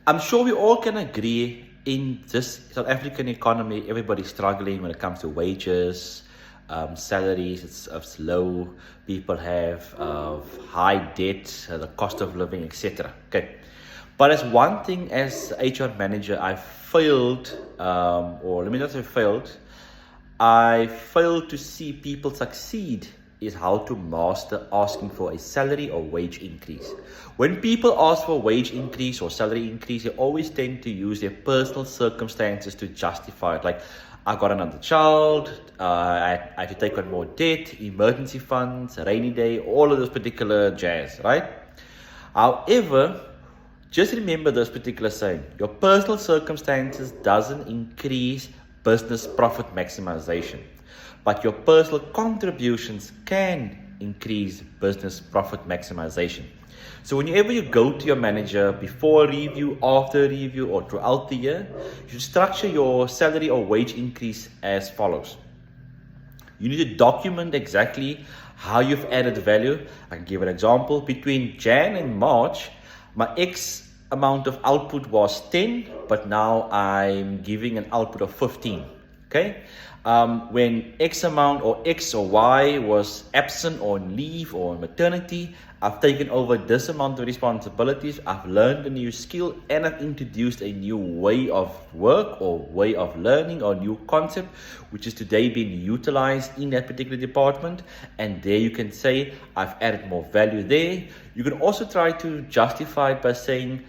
I'm sure we all can agree in this South African economy, everybody's struggling when it comes to wages, salaries, it's low, people have high debt, the cost of living, etc. Okay. But as one thing, as HR manager, I failed, or let me not say failed, I failed to see people succeed is how to master asking for a salary or wage increase. When people ask for wage increase or salary increase, they always tend to use their personal circumstances to justify it. Like, I got another child, I had to take on more debt, emergency funds, rainy day, all of those particular jazz, right? However, just remember this particular saying: your personal circumstances doesn't increase business profit maximization, but your personal contributions can increase business profit maximization. So whenever you go to your manager before a review, after a review, or throughout the year, you should structure your salary or wage increase as follows. You need to document exactly how you've added value. I can give an example. Between Jan and March, my X amount of output was 10, but now I'm giving an output of 15. Okay. When X amount or X or Y was absent or on leave or on maternity, I've taken over this amount of responsibilities, I've learned a new skill, and I've introduced a new way of work or way of learning or new concept, which is today being utilized in that particular department. And there you can say, I've added more value there. You can also try to justify it by saying,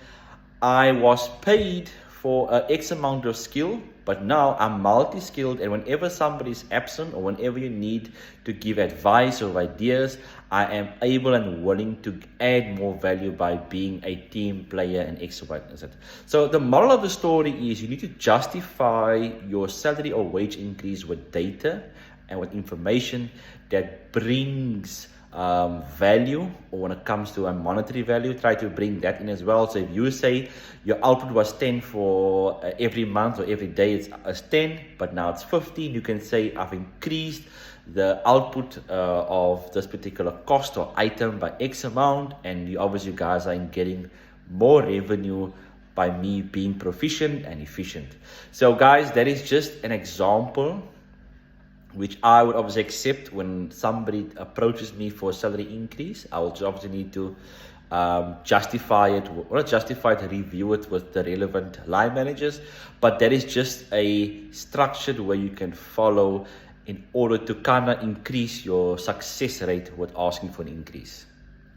I was paid for X amount of skill, but now I'm multi-skilled, and whenever somebody is absent or whenever you need to give advice or ideas, I am able and willing to add more value by being a team player and X, Y, and Z. So the moral of the story is you need to justify your salary or wage increase with data and with information that brings value, or when it comes to a monetary value, try to bring that in as well. So if you say your output was 10 for every month or every day, it's 10, but now it's 15, you can say I've increased the output of this particular cost or item by X amount, and you guys are getting more revenue by me being proficient and efficient. So guys, that is just an example which I would obviously accept when somebody approaches me for a salary increase. I will obviously need to justify it, or not justify it, review it with the relevant line managers. But that is just a structured way you can follow in order to kind of increase your success rate with asking for an increase.